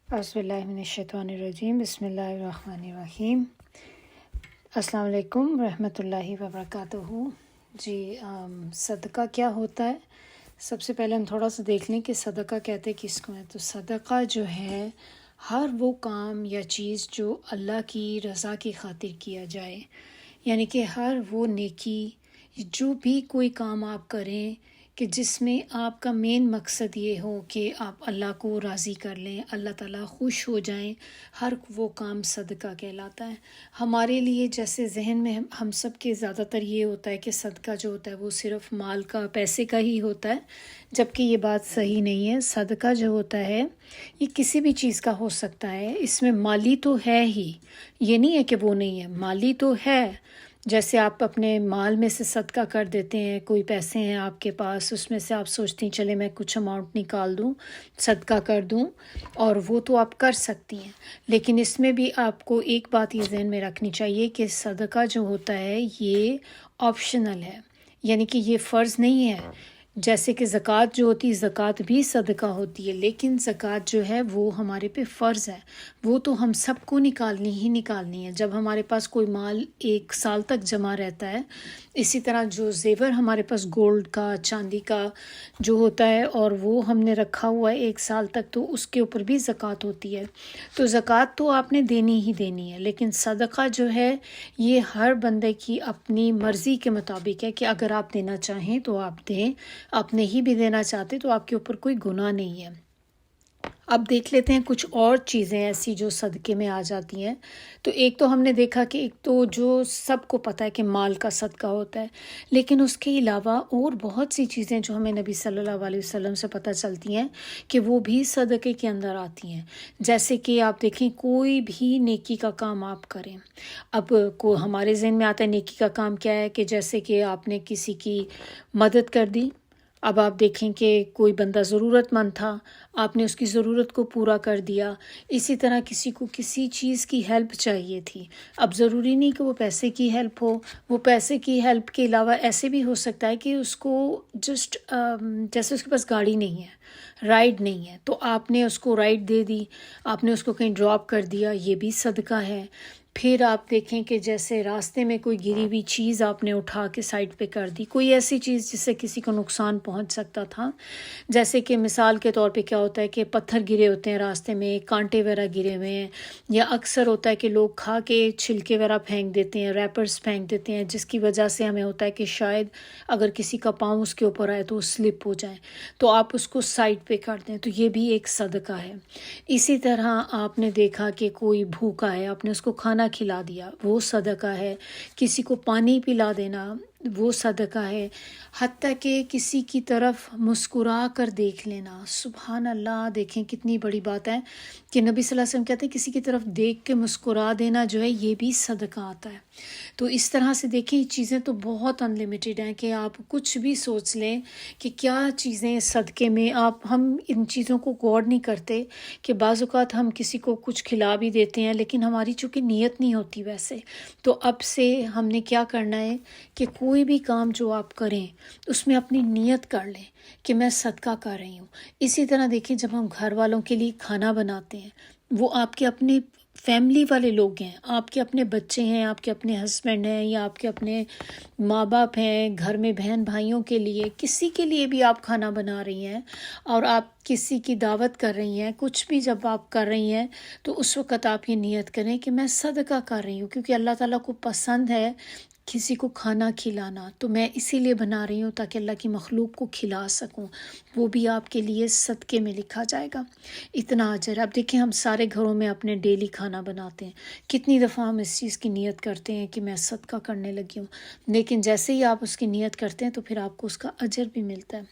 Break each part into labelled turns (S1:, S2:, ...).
S1: اعوذ باللہ من الشیطان الرجیم، بسم اللہ الرحمن الرحیم۔ السلام علیکم ورحمۃ اللہ وبرکاتہ۔ جی صدقہ کیا ہوتا ہے؟ سب سے پہلے ہم تھوڑا سا دیکھ لیں کہ صدقہ کہتے کس کو ہے۔ تو صدقہ جو ہے ہر وہ کام یا چیز جو اللہ کی رضا کی خاطر کیا جائے، یعنی کہ ہر وہ نیکی، جو بھی کوئی کام آپ کریں کہ جس میں آپ کا مین مقصد یہ ہو کہ آپ اللہ کو راضی کر لیں، اللہ تعالیٰ خوش ہو جائیں، ہر وہ کام صدقہ کہلاتا ہے۔ ہمارے لیے جیسے ذہن میں ہم سب کے زیادہ تر یہ ہوتا ہے کہ صدقہ جو ہوتا ہے وہ صرف مال کا، پیسے کا ہی ہوتا ہے، جبکہ یہ بات صحیح نہیں ہے۔ صدقہ جو ہوتا ہے یہ کسی بھی چیز کا ہو سکتا ہے، اس میں مالی تو ہے ہی، یہ نہیں ہے کہ وہ نہیں ہے، مالی تو ہے۔ جیسے آپ اپنے مال میں سے صدقہ کر دیتے ہیں، کوئی پیسے ہیں آپ کے پاس، اس میں سے آپ سوچتی ہیں چلے میں کچھ اماؤنٹ نکال دوں، صدقہ کر دوں، اور وہ تو آپ کر سکتی ہیں، لیکن اس میں بھی آپ کو ایک بات یہ ذہن میں رکھنی چاہیے کہ صدقہ جو ہوتا ہے یہ آپشنل ہے، یعنی کہ یہ فرض نہیں ہے۔ جیسے کہ زکوٰۃ جو ہوتی ہے، زکوٰۃ بھی صدقہ ہوتی ہے، لیکن زکوٰۃ جو ہے وہ ہمارے پہ فرض ہے، وہ تو ہم سب کو نکالنی ہی نکالنی ہے۔ جب ہمارے پاس کوئی مال 1 سال تک جمع رہتا ہے، اسی طرح جو زیور ہمارے پاس گولڈ کا، چاندی کا جو ہوتا ہے، اور وہ ہم نے رکھا ہوا ہے 1 سال تک، تو اس کے اوپر بھی زکوٰۃ ہوتی ہے۔ تو زکوٰۃ تو آپ نے دینی ہی دینی ہے، لیکن صدقہ جو ہے یہ ہر بندے کی اپنی مرضی کے مطابق ہے کہ اگر آپ دینا چاہیں تو آپ دیں، آپ نہیں بھی دینا چاہتے تو آپ کے اوپر کوئی گناہ نہیں ہے۔ اب دیکھ لیتے ہیں کچھ اور چیزیں ایسی جو صدقے میں آ جاتی ہیں۔ تو ایک تو ہم نے دیکھا کہ ایک تو جو سب کو پتہ ہے کہ مال کا صدقہ ہوتا ہے، لیکن اس کے علاوہ اور بہت سی چیزیں جو ہمیں نبی صلی اللہ علیہ وسلم سے پتہ چلتی ہیں کہ وہ بھی صدقے کے اندر آتی ہیں۔ جیسے کہ آپ دیکھیں کوئی بھی نیکی کا کام آپ کریں، اب ہمارے ذہن میں آتا ہے نیکی کا کام کیا ہے، کہ جیسے کہ آپ نے کسی کی مدد کر دی۔ اب آپ دیکھیں کہ کوئی بندہ ضرورت مند تھا، آپ نے اس کی ضرورت کو پورا کر دیا۔ اسی طرح کسی کو کسی چیز کی ہیلپ چاہیے تھی، اب ضروری نہیں کہ وہ پیسے کی ہیلپ ہو، وہ پیسے کی ہیلپ کے علاوہ ایسے بھی ہو سکتا ہے کہ اس کو جسٹ جیسے اس کے پاس گاڑی نہیں ہے، رائڈ نہیں ہے، تو آپ نے اس کو رائڈ دے دی، آپ نے اس کو کہیں ڈراپ کر دیا، یہ بھی صدقہ ہے۔ پھر آپ دیکھیں کہ جیسے راستے میں کوئی گری ہوئی چیز آپ نے اٹھا کے سائڈ پہ کر دی، کوئی ایسی چیز جس سے کسی کو نقصان پہنچ سکتا تھا، جیسے کہ مثال کے طور پہ کیا ہوتا ہے کہ پتھر گرے ہوتے ہیں راستے میں، کانٹے وغیرہ گرے ہوئے ہیں، یا اکثر ہوتا ہے کہ لوگ کھا کے چھلکے وغیرہ پھینک دیتے ہیں، ریپرز پھینک دیتے ہیں، جس کی وجہ سے ہمیں ہوتا ہے کہ شاید اگر کسی کا پاؤں اس کے اوپر آئے تو وہ سلپ ہو جائے، تو آپ اس کو سائڈ پہ کر دیں، تو یہ بھی ایک صدقہ ہے۔ اسی طرح آپ نے دیکھا کہ کوئی بھوکا ہے، آپ نے اس کو کھانا کھلا دیا، وہ صدقہ ہے۔ کسی کو پانی پلا دینا وہ صدقہ ہے۔ حتیٰ کہ کسی کی طرف مسکرا کر دیکھ لینا، سبحان اللہ، دیکھیں کتنی بڑی بات ہے کہ نبی صلی اللہ علیہ وسلم کہتے ہیں کسی کی طرف دیکھ کے مسکرا دینا جو ہے یہ بھی صدقہ آتا ہے۔ تو اس طرح سے دیکھیں چیزیں تو بہت ان لمیٹیڈ ہیں کہ آپ کچھ بھی سوچ لیں کہ کیا چیزیں صدقے میں، ہم ان چیزوں کو غور نہیں کرتے کہ بعض اوقات ہم کسی کو کچھ کھلا بھی دیتے ہیں، لیکن ہماری چونکہ نیت نہیں ہوتی ویسے، تو اب سے ہم نے کیا کرنا ہے کہ کوئی بھی کام جو آپ کریں اس میں اپنی نیت کر لیں کہ میں صدقہ کر رہی ہوں۔ اسی طرح دیکھیں جب ہم گھر والوں کے لیے کھانا بناتے ہیں، وہ آپ کے اپنے فیملی والے لوگ ہیں، آپ کے اپنے بچے ہیں، آپ کے اپنے ہسبینڈ ہیں، یا آپ کے اپنے ماں باپ ہیں، گھر میں بہن بھائیوں کے لیے، کسی کے لیے بھی آپ کھانا بنا رہی ہیں اور آپ کسی کی دعوت کر رہی ہیں، کچھ بھی جب آپ کر رہی ہیں تو اس وقت آپ یہ نیت کریں کہ میں صدقہ کر رہی ہوں، کیونکہ اللہ تعالیٰ کو پسند ہے کسی کو کھانا کھلانا، تو میں اسی لیے بنا رہی ہوں تاکہ اللہ کی مخلوق کو کھلا سکوں، وہ بھی آپ کے لیے صدقے میں لکھا جائے گا، اتنا اجر۔ اب دیکھیں ہم سارے گھروں میں اپنے ڈیلی کھانا بناتے ہیں، کتنی دفعہ ہم اس چیز کی نیت کرتے ہیں کہ میں صدقہ کرنے لگی ہوں، لیکن جیسے ہی آپ اس کی نیت کرتے ہیں تو پھر آپ کو اس کا اجر بھی ملتا ہے۔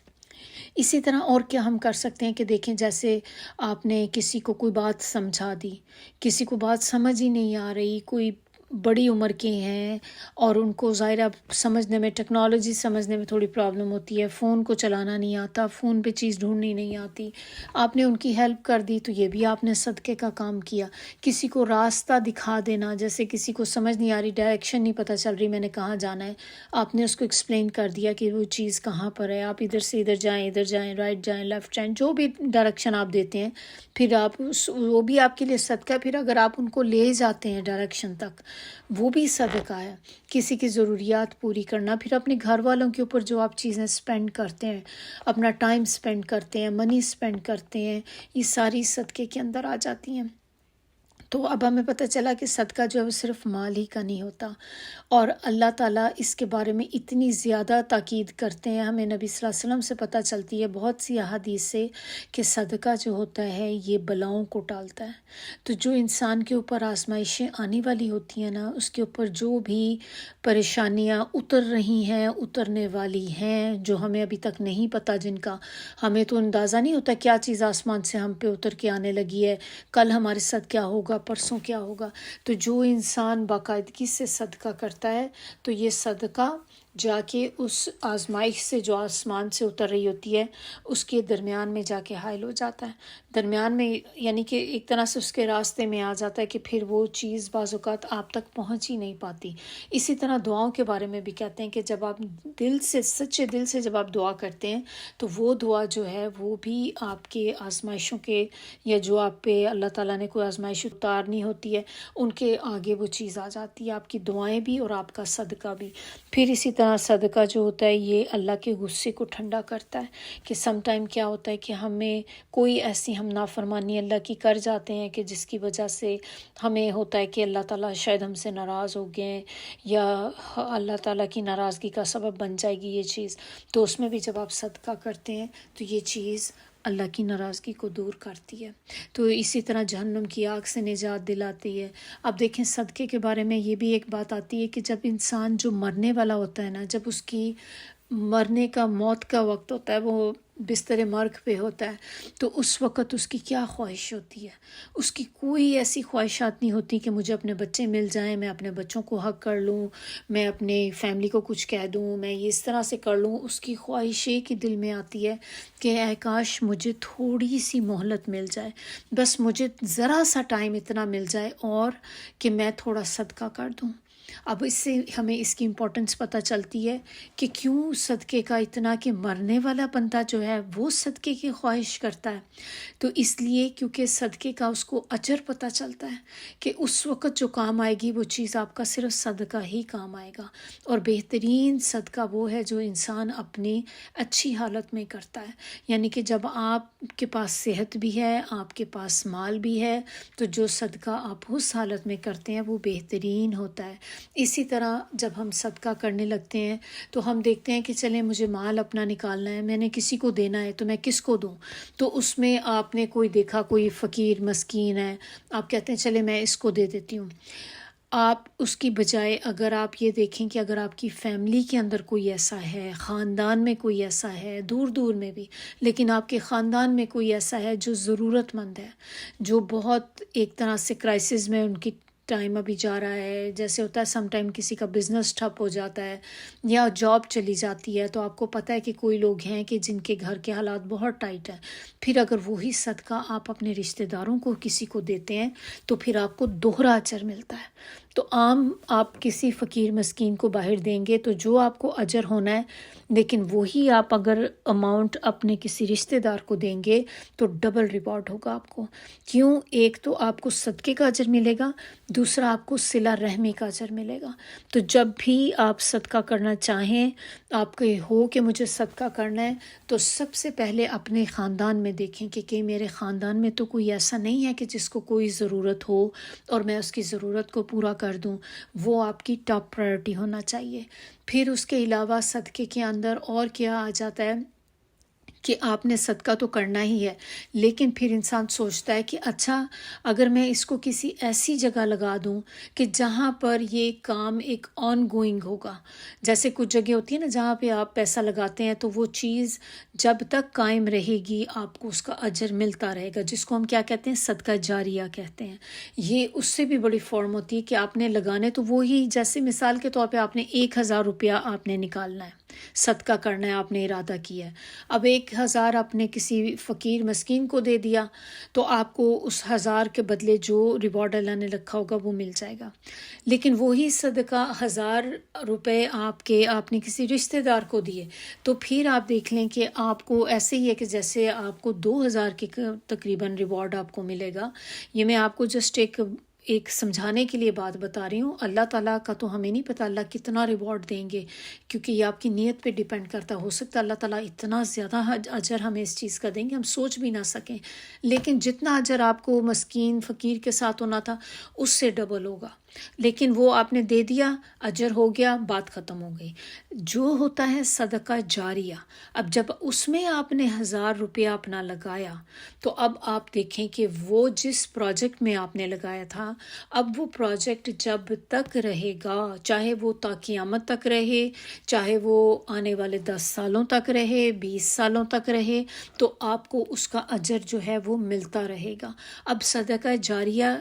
S1: اسی طرح اور کیا ہم کر سکتے ہیں کہ دیکھیں جیسے آپ نے کسی کو کوئی بات سمجھا دی، کسی کو بات سمجھ ہی نہیں آ رہی، کوئی بڑی عمر کے ہیں اور ان کو ظاہر اب سمجھنے میں، ٹیکنالوجی سمجھنے میں تھوڑی پرابلم ہوتی ہے، فون کو چلانا نہیں آتا، فون پہ چیز ڈھونڈنی نہیں آتی، آپ نے ان کی ہیلپ کر دی تو یہ بھی آپ نے صدقے کا کام کیا۔ کسی کو راستہ دکھا دینا، جیسے کسی کو سمجھ نہیں آ رہی، ڈائریکشن نہیں پتہ چل رہی میں نے کہاں جانا ہے، آپ نے اس کو ایکسپلین کر دیا کہ وہ چیز کہاں پر ہے، آپ ادھر سے ادھر جائیں، رائٹ جائیں، لیفٹ جائیں، جو بھی ڈائریکشن آپ دیتے ہیں، پھر آپ وہ بھی آپ کے لیے صدقہ ہے۔ پھر اگر آپ ان کو لے جاتے ہیں ڈائریکشن تک، وہ بھی صدقہ ہے۔ کسی کی ضروریات پوری کرنا، پھر اپنے گھر والوں کے اوپر جو آپ چیزیں سپینڈ کرتے ہیں، اپنا ٹائم سپینڈ کرتے ہیں، منی سپینڈ کرتے ہیں، یہ ساری صدقے کے اندر آ جاتی ہیں۔ تو اب ہمیں پتہ چلا کہ صدقہ جو ہے وہ صرف مال ہی کا نہیں ہوتا، اور اللہ تعالیٰ اس کے بارے میں اتنی زیادہ تاکید کرتے ہیں، ہمیں نبی صلی اللہ علیہ وسلم سے پتہ چلتی ہے بہت سی احادیث سے کہ صدقہ جو ہوتا ہے یہ بلاؤں کو ٹالتا ہے۔ تو جو انسان کے اوپر آزمائشیں آنے والی ہوتی ہیں نا، اس کے اوپر جو بھی پریشانیاں اتر رہی ہیں، اترنے والی ہیں، جو ہمیں ابھی تک نہیں پتہ، جن کا ہمیں تو اندازہ نہیں ہوتا کیا چیز آسمان سے ہم پہ اتر کے آنے لگی ہے، کل ہمارے ساتھ کیا ہوگا، پرسوں کیا ہوگا۔ تو جو انسان باقاعدگی سے صدقہ کرتا ہے تو یہ صدقہ جا کے اس آزمائش سے جو آسمان سے اتر رہی ہوتی ہے اس کے درمیان میں جا کے حائل ہو جاتا ہے، درمیان میں، یعنی کہ ایک طرح سے اس کے راستے میں آ جاتا ہے کہ پھر وہ چیز بعض اوقات آپ تک پہنچ ہی نہیں پاتی۔ اسی طرح دعاؤں کے بارے میں بھی کہتے ہیں کہ جب آپ دل سے، سچے دل سے جب آپ دعا کرتے ہیں تو وہ دعا جو ہے وہ بھی آپ کے آزمائشوں کے، یا جو آپ پہ اللہ تعالیٰ نے کوئی آزمائش اتارنی ہوتی ہے، ان کے آگے وہ چیز آ جاتی ہے، آپ کی دعائیں بھی اور آپ کا صدقہ بھی۔ پھر اسی طرح صدقہ جو ہوتا ہے یہ اللہ کے غصے کو ٹھنڈا کرتا ہے، کہ سم ٹائم کیا ہوتا ہے کہ ہمیں کوئی ایسی ہم نافرمانی اللہ کی کر جاتے ہیں کہ جس کی وجہ سے ہمیں ہوتا ہے کہ اللہ تعالیٰ شاید ہم سے ناراض ہو گئے ہیں، یا اللہ تعالیٰ کی ناراضگی کا سبب بن جائے گی یہ چیز، تو اس میں بھی جب آپ صدقہ کرتے ہیں تو یہ چیز اللہ کی ناراضگی کو دور کرتی ہے، تو اسی طرح جہنم کی آگ سے نجات دلاتی ہے۔ اب دیکھیں صدقے کے بارے میں یہ بھی ایک بات آتی ہے کہ جب انسان جو مرنے والا ہوتا ہے نا، جب اس کی مرنے کا، موت کا وقت ہوتا ہے، وہ بستر مرگ پہ ہوتا ہے، تو اس وقت اس کی کیا خواہش ہوتی ہے؟ اس کی کوئی ایسی خواہشات نہیں ہوتی کہ مجھے اپنے بچے مل جائیں، میں اپنے بچوں کو حق کر لوں، میں اپنے فیملی کو کچھ کہہ دوں، میں یہ اس طرح سے کر لوں۔ اس کی خواہش ایک ہی دل میں آتی ہے کہ اے کاش مجھے تھوڑی سی مہلت مل جائے، بس مجھے ذرا سا ٹائم اتنا مل جائے اور کہ میں تھوڑا صدقہ کر دوں۔ اب اس سے ہمیں اس کی امپورٹنس پتہ چلتی ہے کہ کیوں صدقے کا اتنا، کہ مرنے والا بندہ جو ہے وہ صدقے کی خواہش کرتا ہے، تو اس لیے کیونکہ صدقے کا اس کو اجر پتہ چلتا ہے کہ اس وقت جو کام آئے گی وہ چیز آپ کا صرف صدقہ ہی کام آئے گا، اور بہترین صدقہ وہ ہے جو انسان اپنی اچھی حالت میں کرتا ہے، یعنی کہ جب آپ کے پاس صحت بھی ہے، آپ کے پاس مال بھی ہے، تو جو صدقہ آپ اس حالت میں کرتے ہیں وہ بہترین ہوتا ہے۔ اسی طرح جب ہم صدقہ کرنے لگتے ہیں تو ہم دیکھتے ہیں کہ چلیں مجھے مال اپنا نکالنا ہے، میں نے کسی کو دینا ہے، تو میں کس کو دوں؟ تو اس میں آپ نے کوئی دیکھا کوئی فقیر مسکین ہے، آپ کہتے ہیں چلے میں اس کو دے دیتی ہوں۔ آپ اس کی بجائے اگر آپ یہ دیکھیں کہ اگر آپ کی فیملی کے اندر کوئی ایسا ہے، خاندان میں کوئی ایسا ہے، دور دور میں بھی، لیکن آپ کے خاندان میں کوئی ایسا ہے جو ضرورت مند ہے، جو بہت ایک طرح سے کرائسس میں ان کی ٹائم ابھی جا رہا ہے، جیسے ہوتا ہے سم ٹائم کسی کا بزنس ٹھپ ہو جاتا ہے یا جاب چلی جاتی ہے، تو آپ کو پتہ ہے کہ کوئی لوگ ہیں کہ جن کے گھر کے حالات بہت ٹائٹ ہیں، پھر اگر وہی صدقہ آپ اپنے رشتہ داروں کو کسی کو دیتے ہیں تو پھر آپ کو دوہرا اجر ملتا ہے۔ تو عام آپ کسی فقیر مسکین کو باہر دیں گے تو جو آپ کو اجر ہونا ہے، لیکن وہی آپ اگر اماؤنٹ اپنے کسی رشتہ دار کو دیں گے تو ڈبل ریوارڈ ہوگا آپ کو۔ کیوں؟ ایک تو آپ کو صدقے کا اجر ملے گا، دوسرا آپ کو صلہ رحمی کا اجر ملے گا۔ تو جب بھی آپ صدقہ کرنا چاہیں، آپ کے ہو کہ مجھے صدقہ کرنا ہے، تو سب سے پہلے اپنے خاندان میں دیکھیں کہ میرے خاندان میں تو کوئی ایسا نہیں ہے کہ جس کو کوئی ضرورت ہو اور میں اس کی ضرورت کو پورا کر دوں، وہ آپ کی ٹاپ پرائرٹی ہونا چاہیے۔ پھر اس کے علاوہ صدقے کے اندر اور کیا آ جاتا ہے کہ آپ نے صدقہ تو کرنا ہی ہے، لیکن پھر انسان سوچتا ہے کہ اچھا اگر میں اس کو کسی ایسی جگہ لگا دوں کہ جہاں پر یہ کام ایک آن گوئنگ ہوگا. جیسے کچھ جگہ ہوتی ہے نا جہاں پہ آپ پیسہ لگاتے ہیں تو وہ چیز جب تک قائم رہے گی آپ کو اس کا اجر ملتا رہے گا، جس کو ہم کیا کہتے ہیں، صدقہ جاریہ کہتے ہیں. یہ اس سے بھی بڑی فارم ہوتی ہے کہ آپ نے لگانے تو وہی، جیسے مثال کے طور پہ آپ نے 1,000 روپیہ آپ نے نکالنا ہے، صدقہ کرنا ہے، آپ نے ارادہ کیا ہے. اب 1,000 آپ نے کسی فقیر مسکین کو دے دیا تو آپ کو اس 1,000 کے بدلے جو ریوارڈ اللہ نے رکھا ہوگا وہ مل جائے گا. لیکن وہی صدقہ 1,000 روپے آپ نے کسی رشتہ دار کو دیے تو پھر آپ دیکھ لیں کہ آپ کو ایسے ہی ہے کہ جیسے آپ کو 2,000 کے تقریباً ریوارڈ آپ کو ملے گا. یہ میں آپ کو جسٹ ایک سمجھانے کے لیے بات بتا رہی ہوں. اللہ تعالیٰ کا تو ہمیں نہیں پتہ اللہ کتنا ریوارڈ دیں گے، کیونکہ یہ آپ کی نیت پہ ڈیپینڈ کرتا. ہو سکتا ہے اللہ تعالیٰ اتنا زیادہ اجر ہمیں اس چیز کا دیں گے ہم سوچ بھی نہ سکیں، لیکن جتنا اجر آپ کو مسکین فقیر کے ساتھ ہونا تھا اس سے ڈبل ہوگا. لیکن وہ آپ نے دے دیا، اجر ہو گیا، بات ختم ہو گئی. جو ہوتا ہے صدقہ جاریہ، اب جب اس میں آپ نے 1,000 روپیہ اپنا لگایا تو اب آپ دیکھیں کہ وہ جس پروجیکٹ میں آپ نے لگایا تھا اب وہ پروجیکٹ جب تک رہے گا، چاہے وہ تا قیامت تک رہے، چاہے وہ آنے والے 10 سالوں تک رہے، 20 سالوں تک رہے، تو آپ کو اس کا اجر جو ہے وہ ملتا رہے گا. اب صدقہ جاریہ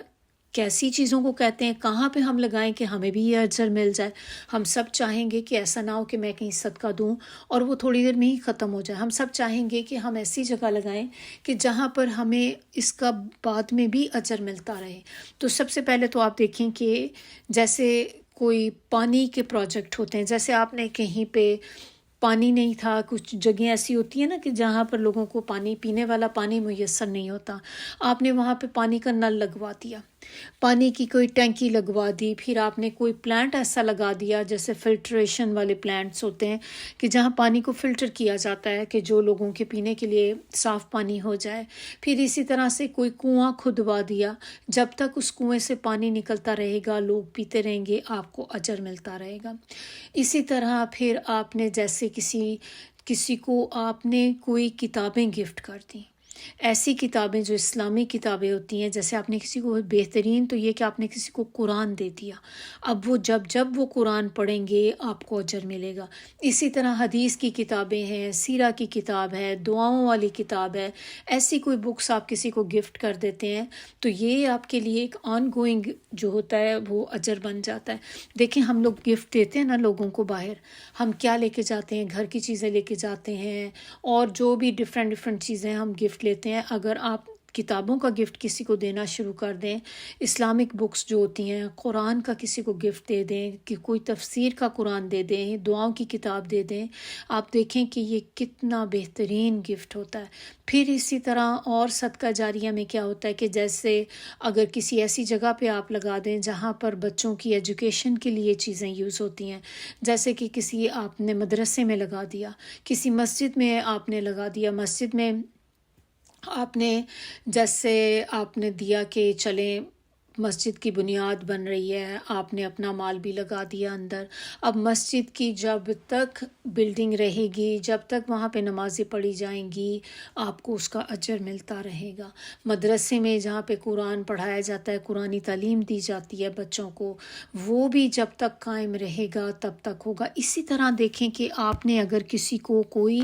S1: کیسی چیزوں کو کہتے ہیں، کہاں پہ ہم لگائیں کہ ہمیں بھی یہ اجر مل جائے. ہم سب چاہیں گے کہ ایسا نہ ہو کہ میں کہیں صدقہ دوں اور وہ تھوڑی دیر میں ہی ختم ہو جائے. ہم سب چاہیں گے کہ ہم ایسی جگہ لگائیں کہ جہاں پر ہمیں اس کا بعد میں بھی اجر ملتا رہے. تو سب سے پہلے تو آپ دیکھیں کہ جیسے کوئی پانی کے پروجیکٹ ہوتے ہیں، جیسے آپ نے کہیں پہ پانی نہیں تھا، کچھ جگہیں ایسی ہوتی ہیں نا کہ جہاں پر لوگوں کو پانی، پینے والا پانی میسر نہیں ہوتا، آپ نے وہاں پہ پانی کا نل لگوا دیا، پانی کی کوئی ٹینکی لگوا دی، پھر آپ نے کوئی پلانٹ ایسا لگا دیا جیسے فلٹریشن والے پلانٹس ہوتے ہیں کہ جہاں پانی کو فلٹر کیا جاتا ہے کہ جو لوگوں کے پینے کے لیے صاف پانی ہو جائے. پھر اسی طرح سے کوئی کنواں کھدوا دیا، جب تک اس کنویں سے پانی نکلتا رہے گا لوگ پیتے رہیں گے، آپ کو اجر ملتا رہے گا. اسی طرح پھر آپ نے جیسے کسی کو آپ نے کوئی کتابیں گفٹ کر دیں، ایسی کتابیں جو اسلامی کتابیں ہوتی ہیں، جیسے آپ نے کسی کو بہترین تو یہ کہ آپ نے کسی کو قرآن دے دیا، اب وہ جب وہ قرآن پڑھیں گے آپ کو اجر ملے گا. اسی طرح حدیث کی کتابیں ہیں، سیرہ کی کتاب ہے، دعاؤں والی کتاب ہے، ایسی کوئی بکس آپ کسی کو گفٹ کر دیتے ہیں تو یہ آپ کے لیے ایک آن گوئنگ جو ہوتا ہے وہ اجر بن جاتا ہے. دیکھیں ہم لوگ گفٹ دیتے ہیں نا لوگوں کو، باہر ہم کیا لے کے جاتے ہیں، گھر کی چیزیں لے کے جاتے ہیں اور جو بھی ڈفرینٹ چیزیں ہم گفٹ لیتے ہیں. اگر آپ کتابوں کا گفٹ کسی کو دینا شروع کر دیں، اسلامک بکس جو ہوتی ہیں، قرآن کا کسی کو گفٹ دے دیں، کہ کوئی تفسیر کا قرآن دے دیں، دعاؤں کی کتاب دے دیں، آپ دیکھیں کہ یہ کتنا بہترین گفٹ ہوتا ہے. پھر اسی طرح اور صدقہ جاریہ میں کیا ہوتا ہے کہ جیسے اگر کسی ایسی جگہ پہ آپ لگا دیں جہاں پر بچوں کی ایجوکیشن کے لیے چیزیں یوز ہوتی ہیں، جیسے کہ کسی آپ نے مدرسے میں لگا دیا، کسی مسجد میں آپ نے لگا دیا، مسجد میں آپ نے جیسے آپ نے دیا کہ چلیں مسجد کی بنیاد بن رہی ہے، آپ نے اپنا مال بھی لگا دیا اندر. اب مسجد کی جب تک بلڈنگ رہے گی، جب تک وہاں پہ نمازیں پڑھی جائیں گی، آپ کو اس کا اجر ملتا رہے گا. مدرسے میں جہاں پہ قرآن پڑھایا جاتا ہے، قرآنی تعلیم دی جاتی ہے بچوں کو، وہ بھی جب تک قائم رہے گا تب تک ہوگا. اسی طرح دیکھیں کہ آپ نے اگر کسی کو کوئی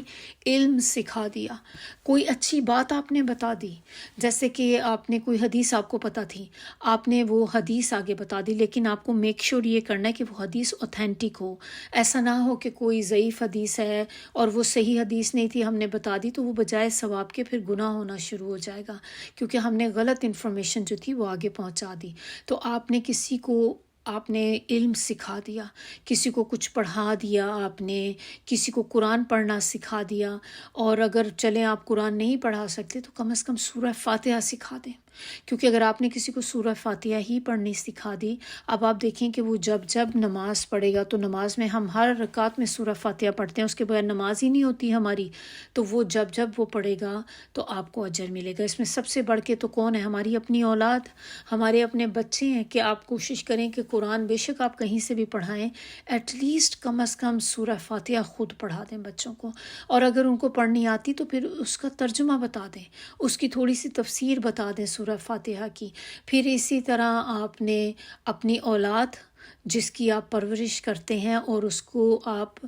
S1: علم سکھا دیا، کوئی اچھی بات آپ نے بتا دی، جیسے کہ آپ نے کوئی حدیث آپ کو پتہ تھی، آپ نے وہ حدیث آگے بتا دی، لیکن آپ کو میک شور یہ کرنا ہے کہ وہ حدیث اوتھینٹک ہو. ایسا نہ ہو کہ کوئی ضعیف حدیث ہے اور وہ صحیح حدیث نہیں تھی، ہم نے بتا دی تو وہ بجائے ثواب کے پھر گناہ ہونا شروع ہو جائے گا، کیونکہ ہم نے غلط انفارمیشن جو تھی وہ آگے پہنچا دی. تو آپ نے علم سکھا دیا، کسی کو کچھ پڑھا دیا، آپ نے کسی کو قرآن پڑھنا سکھا دیا، اور اگر چلیں آپ قرآن نہیں پڑھا سکتے تو کم از کم سورہ فاتحہ سکھا دیں. کیونکہ اگر آپ نے کسی کو سورہ فاتحہ ہی پڑھنی سکھا دی، اب آپ دیکھیں کہ وہ جب جب نماز پڑھے گا، تو نماز میں ہم ہر رکعت میں سورہ فاتحہ پڑھتے ہیں، اس کے بغیر نماز ہی نہیں ہوتی ہماری، تو وہ جب جب وہ پڑھے گا تو آپ کو اجر ملے گا۔ اس میں سب سے بڑھ کے تو کون ہے؟ ہماری اپنی اولاد، ہمارے اپنے بچے ہیں، کہ آپ کوشش کریں کہ قرآن بے شک آپ کہیں سے بھی پڑھائیں، ایٹ لیسٹ کم از کم سورہ فاتحہ خود پڑھا دیں بچوں کو، اور اگر ان کو پڑھنی آتی تو پھر اس کا ترجمہ بتا دیں، اس کی تھوڑی سی تفسیر بتا دیں سورہ فاتحہ کی۔ پھر اسی طرح آپ نے اپنی اولاد جس کی آپ پرورش کرتے ہیں، اور اس کو آپ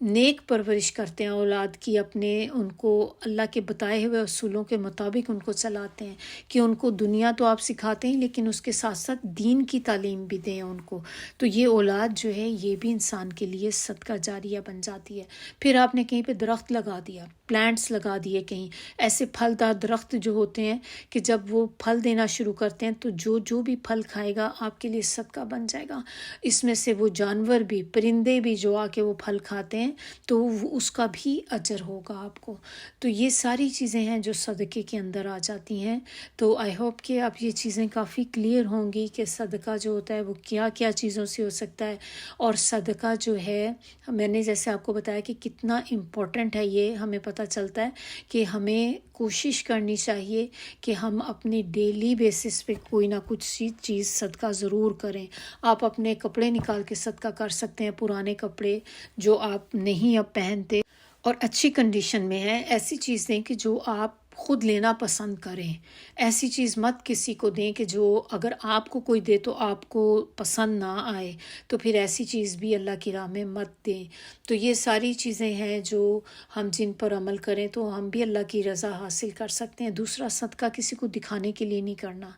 S1: نیک پرورش کرتے ہیں اولاد کی، اپنے ان کو اللہ کے بتائے ہوئے اصولوں کے مطابق ان کو چلاتے ہیں، کہ ان کو دنیا تو آپ سکھاتے ہیں لیکن اس کے ساتھ ساتھ دین کی تعلیم بھی دیں ان کو، تو یہ اولاد جو ہے یہ بھی انسان کے لیے صدقہ جاریہ بن جاتی ہے۔ پھر آپ نے کہیں پہ درخت لگا دیا، پلانٹس لگا دیے، کہیں ایسے پھلدار درخت جو ہوتے ہیں کہ جب وہ پھل دینا شروع کرتے ہیں تو جو بھی پھل کھائے گا آپ کے لیے صدقہ بن جائے گا۔ اس میں سے وہ جانور بھی، پرندے بھی جو آ کے وہ پھل کھاتے ہیں تو اس کا بھی اجر ہوگا آپ کو۔ تو یہ ساری چیزیں ہیں جو صدقے کے اندر آ جاتی ہیں۔ تو آئی ہوپ کہ اب یہ چیزیں کافی کلیئر ہوں گی کہ صدقہ جو ہوتا ہے وہ کیا کیا چیزوں سے ہو سکتا ہے، اور صدقہ جو ہے میں نے جیسے آپ کو بتایا کہ کتنا امپورٹنٹ ہے، یہ ہمیں پتہ چلتا ہے کہ ہمیں کوشش کرنی چاہیے کہ ہم اپنی ڈیلی بیسس پہ کوئی نہ کچھ چیز صدقہ ضرور کریں۔ آپ اپنے کپڑے نکال کے صدقہ کر سکتے ہیں، پرانے کپڑے جو آپ نہیں اب پہنتے اور اچھی کنڈیشن میں ہیں، ایسی چیز دیں کہ جو آپ خود لینا پسند کریں، ایسی چیز مت کسی کو دیں کہ جو اگر آپ کو کوئی دے تو آپ کو پسند نہ آئے، تو پھر ایسی چیز بھی اللہ کی راہ میں مت دیں۔ تو یہ ساری چیزیں ہیں جو ہم جن پر عمل کریں تو ہم بھی اللہ کی رضا حاصل کر سکتے ہیں۔ دوسرا صدقہ کسی کو دکھانے کے لیے نہیں کرنا،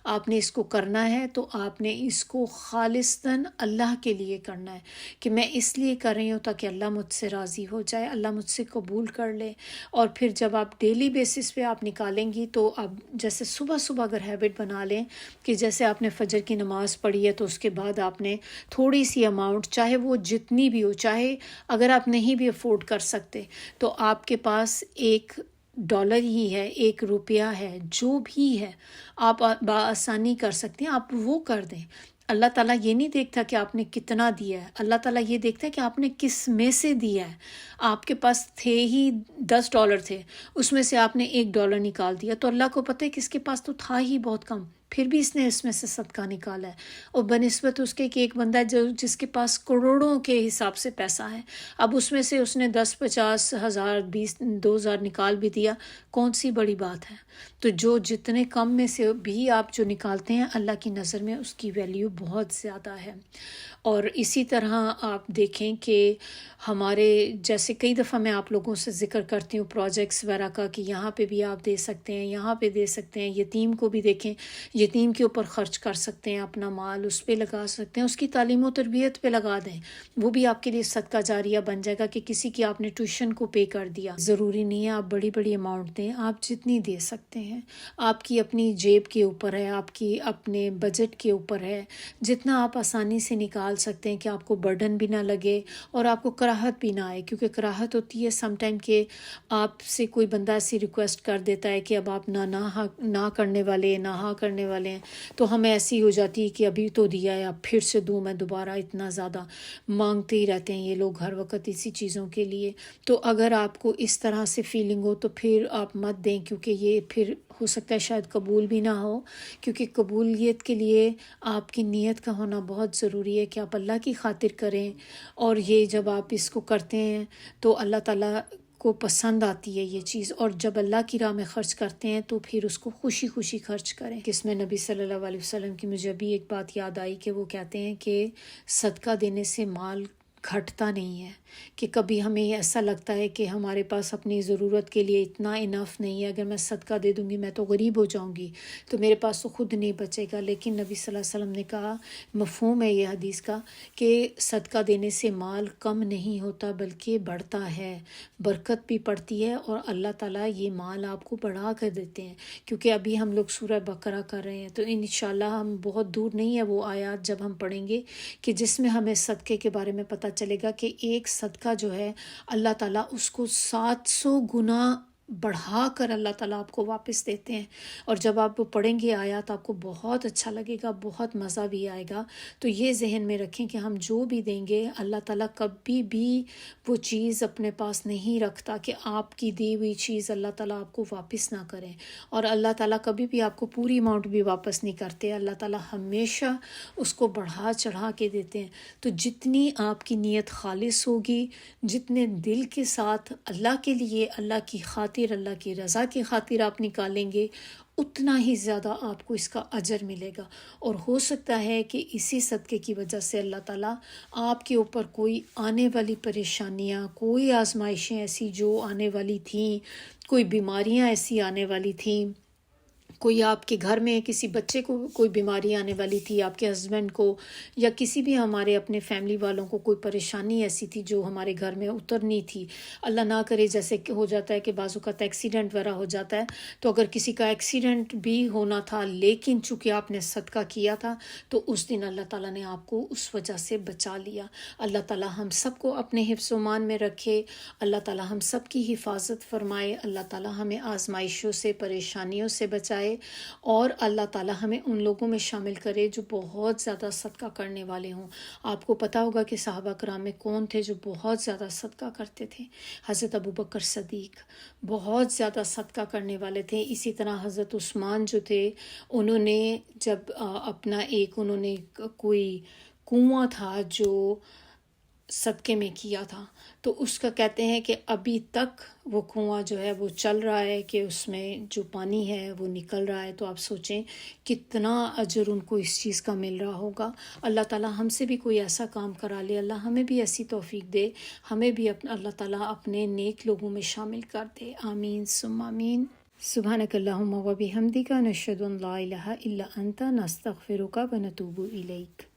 S1: آپ نے اس کو کرنا ہے تو آپ نے اس کو خالصتاً اللہ کے لیے کرنا ہے، کہ میں اس لیے کر رہی ہوں تاکہ اللہ مجھ سے راضی ہو جائے، اللہ مجھ سے قبول کر لے۔ اور پھر جب آپ ڈیلی بیسس پہ آپ نکالیں گی تو اب جیسے صبح صبح اگر ہیبٹ بنا لیں کہ جیسے آپ نے فجر کی نماز پڑھی ہے تو اس کے بعد آپ نے تھوڑی سی اماؤنٹ، چاہے وہ جتنی بھی ہو، چاہے اگر آپ نہیں بھی افورڈ کر سکتے تو آپ کے پاس $1 ہی ہے، $1 ہے، جو بھی ہے آپ بآسانی کر سکتے ہیں، آپ وہ کر دیں۔ اللہ تعالیٰ یہ نہیں دیکھتا کہ آپ نے کتنا دیا ہے، اللہ تعالیٰ یہ دیکھتا ہے کہ آپ نے کس میں سے دیا ہے۔ آپ کے پاس تھے ہی $10 تھے، اس میں سے آپ نے $1 نکال دیا، تو اللہ کو پتہ ہے کہ اس کے پاس تو تھا ہی بہت کم، پھر بھی اس نے اس میں سے صدقہ نکالا ہے، اور بنسبت اس کے کہ ایک بندہ جس کے پاس کروڑوں کے حساب سے پیسہ ہے، اب اس میں سے اس نے 10، 50 ہزار، 20، 2000 نکال بھی دیا، کون سی بڑی بات ہے؟ تو جتنے کم میں سے بھی آپ جو نکالتے ہیں اللہ کی نظر میں اس کی ویلیو بہت زیادہ ہے۔ اور اسی طرح آپ دیکھیں کہ ہمارے جیسے کئی دفعہ میں آپ لوگوں سے ذکر کرتی ہوں پروجیکٹس وغیرہ کا کہ یہاں پہ بھی آپ دے سکتے ہیں، یہاں پہ دے سکتے ہیں، یتیم کو بھی دیکھیں، یتیم کے اوپر خرچ کر سکتے ہیں، اپنا مال اس پہ لگا سکتے ہیں، اس کی تعلیم و تربیت پہ لگا دیں، وہ بھی آپ کے لیے صدقہ جاریہ بن جائے گا کہ کسی کی آپ نے ٹیوشن کو پے کر دیا۔ ضروری نہیں ہے آپ بڑی بڑی اماؤنٹ دیں، آپ جتنی دے سکتے ہیں، آپ کی اپنی جیب کے اوپر ہے، آپ کی اپنے بجٹ کے اوپر ہے، جتنا آپ آسانی سے نکال سکتے ہیں کہ آپ کو برڈن بھی نہ لگے اور آپ کو کراہت بھی نہ آئے، کیونکہ کراہت ہوتی ہے سم ٹائم کہ آپ سے کوئی بندہ ایسی ریکویسٹ کر دیتا ہے کہ اب آپ نہ کرنے والے، نہ ہاں کرنے والے ہیں، تو ہمیں ایسی ہو جاتی ہے کہ ابھی تو دیا ہے اب پھر سے دوں میں دوبارہ، اتنا زیادہ مانگتے ہی رہتے ہیں یہ لوگ ہر وقت اسی چیزوں کے لیے۔ تو اگر آپ کو اس طرح سے فیلنگ ہو تو پھر آپ مت دیں، کیونکہ یہ پھر ہو سکتا ہے شاید قبول بھی نہ ہو، کیونکہ قبولیت کے لیے آپ کی نیت کا ہونا بہت ضروری ہے کہ آپ اللہ کی خاطر کریں، اور یہ جب آپ اس کو کرتے ہیں تو اللہ تعالیٰ کو پسند آتی ہے یہ چیز، اور جب اللہ کی راہ میں خرچ کرتے ہیں تو پھر اس کو خوشی خوشی خرچ کریں۔ اس میں نبی صلی اللہ علیہ وسلم کی مجھے ابھی ایک بات یاد آئی کہ وہ کہتے ہیں کہ صدقہ دینے سے مال گھٹتا نہیں ہے، کہ کبھی ہمیں ایسا لگتا ہے کہ ہمارے پاس اپنی ضرورت کے لیے اتنا انف نہیں ہے، اگر میں صدقہ دے دوں گی میں تو غریب ہو جاؤں گی، تو میرے پاس تو خود نہیں بچے گا، لیکن نبی صلی اللہ علیہ وسلم نے کہا، مفہوم ہے یہ حدیث کا، کہ صدقہ دینے سے مال کم نہیں ہوتا بلکہ بڑھتا ہے، برکت بھی پڑتی ہے، اور اللہ تعالیٰ یہ مال آپ کو بڑھا کر دیتے ہیں۔ کیونکہ ابھی ہم لوگ سورہ بقرہ کر رہے ہیں تو انشاءاللہ ہم بہت دور نہیں ہے وہ آیات جب ہم پڑھیں گے کہ جس میں ہمیں صدقے کے بارے میں پتہ چلے گا کہ ایک صدقہ جو ہے اللہ تعالیٰ اس کو 700 گنا بڑھا کر اللہ تعالیٰ آپ کو واپس دیتے ہیں. اور جب آپ وہ پڑھیں گے آیات آپ کو بہت اچھا لگے گا، بہت مزہ بھی آئے گا. تو یہ ذہن میں رکھیں کہ ہم جو بھی دیں گے اللہ تعالیٰ کبھی بھی وہ چیز اپنے پاس نہیں رکھتا کہ آپ کی دی ہوئی چیز اللہ تعالیٰ آپ کو واپس نہ کریں. اور اللہ تعالیٰ کبھی بھی آپ کو پوری اماؤنٹ بھی واپس نہیں کرتے. اللہ تعالیٰ ہمیشہ اس کو بڑھا چڑھا کے دیتے ہیں. تو جتنی آپ کی نیت خالص ہوگی، جتنے دل کے ساتھ اللہ کے لیے، اللہ کی خاطر، اللہ کی رضا کی خاطر آپ نکالیں گے، اتنا ہی زیادہ آپ کو اس کا اجر ملے گا. اور ہو سکتا ہے کہ اسی صدقے کی وجہ سے اللہ تعالیٰ آپ کے اوپر کوئی آنے والی پریشانیاں، کوئی آزمائشیں ایسی جو آنے والی تھیں، کوئی بیماریاں ایسی آنے والی تھیں، کوئی آپ کے گھر میں کسی بچے کو کوئی بیماری آنے والی تھی، آپ کے ہسبینڈ کو یا کسی بھی ہمارے اپنے فیملی والوں کو کوئی پریشانی ایسی تھی جو ہمارے گھر میں اترنی تھی. اللہ نہ کرے جیسے کہ ہو جاتا ہے کہ بعض اوقات ایکسیڈنٹ وغیرہ ہو جاتا ہے. تو اگر کسی کا ایکسیڈنٹ بھی ہونا تھا لیکن چونکہ آپ نے صدقہ کیا تھا تو اس دن اللہ تعالیٰ نے آپ کو اس وجہ سے بچا لیا. اللہ تعالیٰ ہم سب کو اپنے حفظ و امان میں رکھے. اللہ تعالیٰ ہم سب کی حفاظت فرمائے. اللہ تعالیٰ ہمیں آزمائشوں سے، پریشانیوں سے بچائے. اور اللہ تعالیٰ ہمیں ان لوگوں میں شامل کرے جو بہت زیادہ صدقہ کرنے والے ہوں. آپ کو پتہ ہوگا کہ صحابہ کرام میں کون تھے جو بہت زیادہ صدقہ کرتے تھے. حضرت ابوبکر صدیق بہت زیادہ صدقہ کرنے والے تھے. اسی طرح حضرت عثمان جو تھے، انہوں نے جب اپنا انہوں نے کوئی کنواں تھا جو صدقے میں کیا تھا، تو اس کا کہتے ہیں کہ ابھی تک وہ کنواں جو ہے وہ چل رہا ہے، کہ اس میں جو پانی ہے وہ نکل رہا ہے. تو آپ سوچیں کتنا اجر ان کو اس چیز کا مل رہا ہوگا. اللہ تعالیٰ ہم سے بھی کوئی ایسا کام کرا لے، اللہ ہمیں بھی ایسی توفیق دے، ہمیں بھی اللہ تعالیٰ اپنے نیک لوگوں میں شامل کر دے. آمین ثم آمین. سبحانک اللہم و بحمدک، نشہد ان لا الہ الا انت، نستغفرک و نتوب الیک.